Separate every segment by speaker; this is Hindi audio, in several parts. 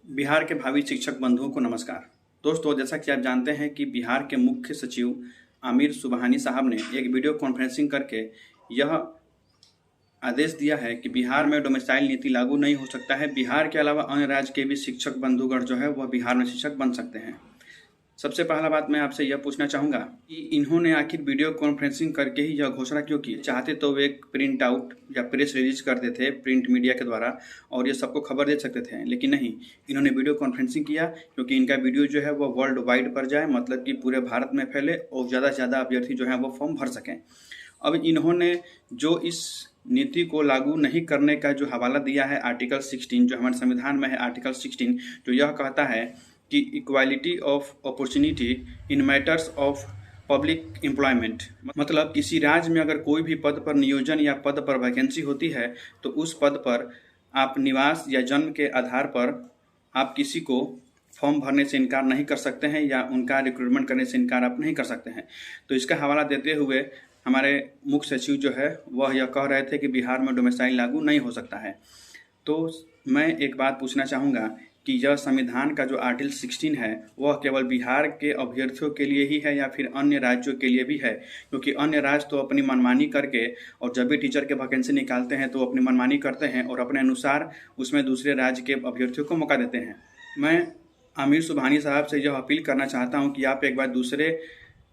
Speaker 1: बिहार के भावी शिक्षक बंधुओं को नमस्कार। दोस्तों, जैसा कि आप जानते हैं कि बिहार के मुख्य सचिव आमिर सुबहानी साहब ने एक वीडियो कॉन्फ्रेंसिंग करके यह आदेश दिया है कि बिहार में डोमिसाइल नीति लागू नहीं हो सकता है। बिहार के अलावा अन्य राज्य के भी शिक्षक बंधुगण जो है वह बिहार में शिक्षक बन सकते हैं। सबसे पहला बात मैं आपसे यह पूछना चाहूँगा कि इन्होंने आखिर वीडियो कॉन्फ्रेंसिंग करके ही यह घोषणा क्यों की? चाहते तो वे एक प्रिंट आउट या प्रेस रिलीज करते थे प्रिंट मीडिया के द्वारा और ये सबको खबर दे सकते थे, लेकिन नहीं, इन्होंने वीडियो कॉन्फ्रेंसिंग किया क्योंकि इनका वीडियो जो है वह वर्ल्ड वाइड पर जाए, मतलब कि पूरे भारत में फैले और ज़्यादा से ज़्यादा अभ्यर्थी जो है वो फॉर्म भर सकें। अब इन्होंने जो इस नीति को लागू नहीं करने का जो हवाला दिया है आर्टिकल 16, जो हमारे संविधान में है आर्टिकल 16, जो यह कहता है कि equality of opportunity in matters of public employment, मतलब किसी राज्य में अगर कोई भी पद पर नियोजन या पद पर वैकेंसी होती है तो उस पद पर आप निवास या जन्म के आधार पर आप किसी को फॉर्म भरने से इनकार नहीं कर सकते हैं या उनका रिक्रूटमेंट करने से इनकार आप नहीं कर सकते हैं। तो इसका हवाला देते हुए हमारे मुख्य सचिव जो है वह यह कह रहे थे कि बिहार में डोमिसाइल लागू नहीं हो सकता है। तो मैं एक बात पूछना चाहूँगा कि यह संविधान का जो आर्टिकल 16 है वह केवल बिहार के अभ्यर्थियों के लिए ही है या फिर अन्य राज्यों के लिए भी है? क्योंकि अन्य राज्य तो अपनी मनमानी करके और जब भी टीचर के वैकेंसी निकालते हैं तो अपनी मनमानी करते हैं और अपने अनुसार उसमें दूसरे राज्य के अभ्यर्थियों को मौका देते हैं। मैं आमिर सुबहानी साहब से यह अपील करना चाहता हूँ कि आप एक बार दूसरे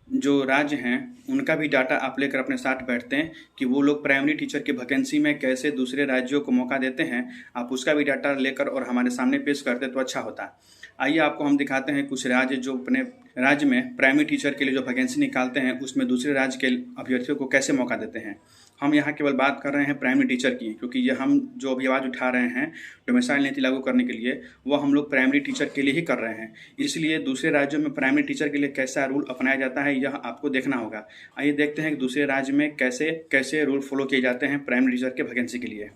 Speaker 1: जो राज्य हैं उनका भी डाटा आप लेकर अपने साथ बैठते हैं कि वो लोग प्राइमरी टीचर की वैकेंसी में कैसे दूसरे राज्यों को मौका देते हैं, आप उसका भी डाटा लेकर और हमारे सामने पेश करते तो अच्छा होता। आइए आपको हम दिखाते हैं कुछ राज्य जो अपने राज्य में प्राइमरी टीचर के लिए जो वैकेंसी निकालते हैं उसमें दूसरे राज्य के अभ्यर्थियों को कैसे मौका देते हैं। हम यहाँ केवल बात कर रहे हैं प्राइमरी टीचर की, क्योंकि ये हम जो अभी आवाज़ उठा रहे हैं डोमिसाइल नीति लागू करने के लिए वह हम लोग प्राइमरी टीचर के लिए ही कर रहे हैं। इसलिए दूसरे राज्यों में प्राइमरी टीचर के लिए कैसा रूल अपनाया जाता है यह आपको देखना होगा। आइए देखते हैं कि दूसरे राज्य में कैसे कैसे रूल फॉलो किए जाते हैं प्राइमरी टीचर के वैकेंसी के लिए।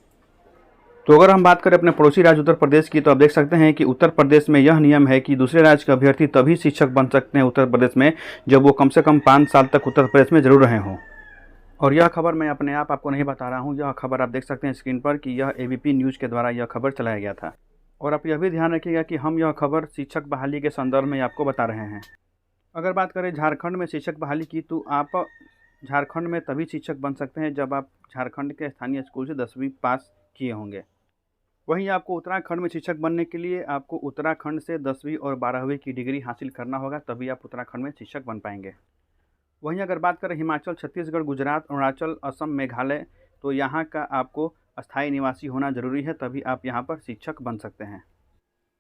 Speaker 2: तो अगर हम बात करें अपने पड़ोसी राज्य उत्तर प्रदेश की, तो आप देख सकते हैं कि उत्तर प्रदेश में यह नियम है कि दूसरे राज्य के अभ्यर्थी तभी शिक्षक बन सकते हैं उत्तर प्रदेश में जब वो कम से कम 5 साल तक उत्तर प्रदेश में जरूर रहे हों। और यह खबर मैं अपने आप आपको नहीं बता रहा हूँ, यह खबर आप देख सकते हैं स्क्रीन पर कि यह एबीपी न्यूज़ के द्वारा यह खबर चलाया गया था। और आप यह भी ध्यान रखिएगा कि हम यह खबर शिक्षक बहाली के संदर्भ में आपको बता रहे हैं। अगर बात करें झारखंड में शिक्षक बहाली की, तो आप झारखंड में तभी शिक्षक बन सकते हैं जब आप झारखंड के स्थानीय स्कूल से 10वीं पास किए होंगे। वहीं आपको उत्तराखंड में शिक्षक बनने के लिए आपको उत्तराखंड से 10वीं और 12वीं की डिग्री हासिल करना होगा, तभी आप उत्तराखंड में शिक्षक बन पाएंगे। वहीं अगर बात करें हिमाचल, छत्तीसगढ़, गुजरात, अरुणाचल, असम, मेघालय, तो यहाँ का आपको अस्थायी निवासी होना जरूरी है, तभी आप यहाँ पर शिक्षक बन सकते हैं।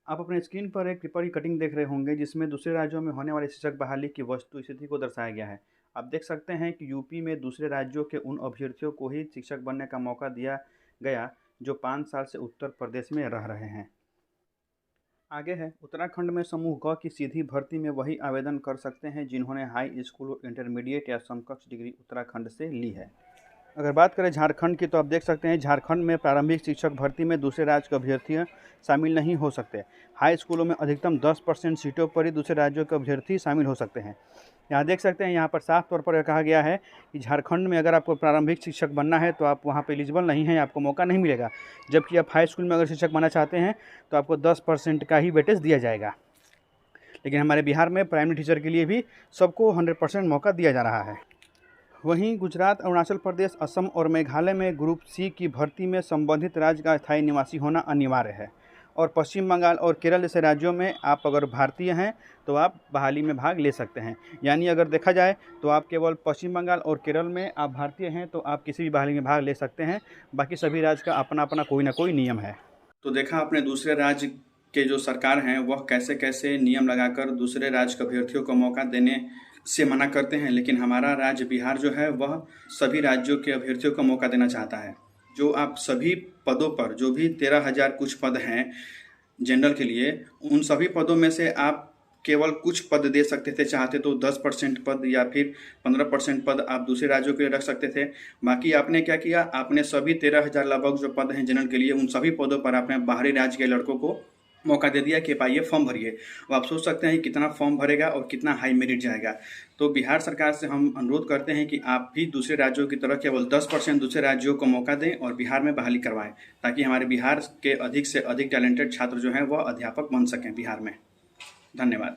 Speaker 2: आप अपने स्क्रीन पर एक पेपर की कटिंग देख रहे होंगे जिसमें दूसरे राज्यों में होने वाले शिक्षक बहाली की वस्तु स्थिति को दर्शाया गया है। आप देख सकते हैं कि यूपी में दूसरे राज्यों के उन अभ्यर्थियों को ही शिक्षक बनने का मौका दिया गया जो 5 साल से उत्तर प्रदेश में रह रहे हैं। आगे है, उत्तराखंड में समूह ग की सीधी भर्ती में वही आवेदन कर सकते हैं जिन्होंने हाई स्कूल और इंटरमीडिएट या समकक्ष डिग्री उत्तराखंड से ली है। अगर बात करें झारखंड की, तो आप देख सकते हैं झारखंड में प्रारंभिक शिक्षक भर्ती में दूसरे राज्य के अभ्यर्थी शामिल नहीं हो सकते। हाई स्कूलों में अधिकतम 10% सीटों पर ही दूसरे राज्यों के अभ्यर्थी शामिल हो सकते हैं। यहाँ देख सकते हैं, यहाँ पर साफ तौर पर कहा गया है कि झारखंड में अगर आपको प्रारंभिक शिक्षक बनना है तो आप वहाँ पर एलिजिबल नहीं हैं, आपको मौका नहीं मिलेगा। जबकि आप हाई स्कूल में अगर शिक्षक बनना चाहते हैं तो आपको 10% का ही वेटेज दिया जाएगा। लेकिन हमारे बिहार में प्राइमरी टीचर के लिए भी सबको 100% मौका दिया जा रहा है। वहीं गुजरात, अरुणाचल प्रदेश, असम और मेघालय में ग्रुप सी की भर्ती में संबंधित राज्य का स्थायी निवासी होना अनिवार्य है। और पश्चिम बंगाल और केरल जैसे राज्यों में आप अगर भारतीय हैं तो आप बहाली में भाग ले सकते हैं। यानी अगर देखा जाए तो आप केवल पश्चिम बंगाल और केरल में आप भारतीय हैं तो आप किसी भी बहाली में भाग ले सकते हैं। बाकी सभी राज्य का अपना अपना कोई ना कोई नियम है।
Speaker 1: तो देखा आपने दूसरे राज्य के जो सरकार हैं वह कैसे कैसे नियम लगाकर दूसरे राज्य के अभ्यर्थियों को मौका देने से मना करते हैं, लेकिन हमारा राज्य बिहार जो है वह सभी राज्यों के अभ्यर्थियों को मौका देना चाहता है। जो आप सभी पदों पर, जो भी 13,000 कुछ पद हैं जनरल के लिए, उन सभी पदों में से आप केवल कुछ पद दे सकते थे। चाहते तो 10% पद या फिर 15% पद आप दूसरे राज्यों के लिए रख सकते थे। बाकी आपने क्या किया, आपने सभी 13,000 लगभग जो पद हैं जनरल के लिए, उन सभी पदों पर आपने बाहरी राज्य के लड़कों को मौका दे दिया कि पाइए फॉर्म भरिए। वो आप सोच सकते हैं कि कितना फॉर्म भरेगा और कितना हाई मेरिट जाएगा। तो बिहार सरकार से हम अनुरोध करते हैं कि आप भी दूसरे राज्यों की तरह केवल 10% दूसरे राज्यों को मौका दें और बिहार में बहाली करवाएं, ताकि हमारे बिहार के अधिक से अधिक टैलेंटेड छात्र जो हैं वह अध्यापक बन सकें बिहार में। धन्यवाद।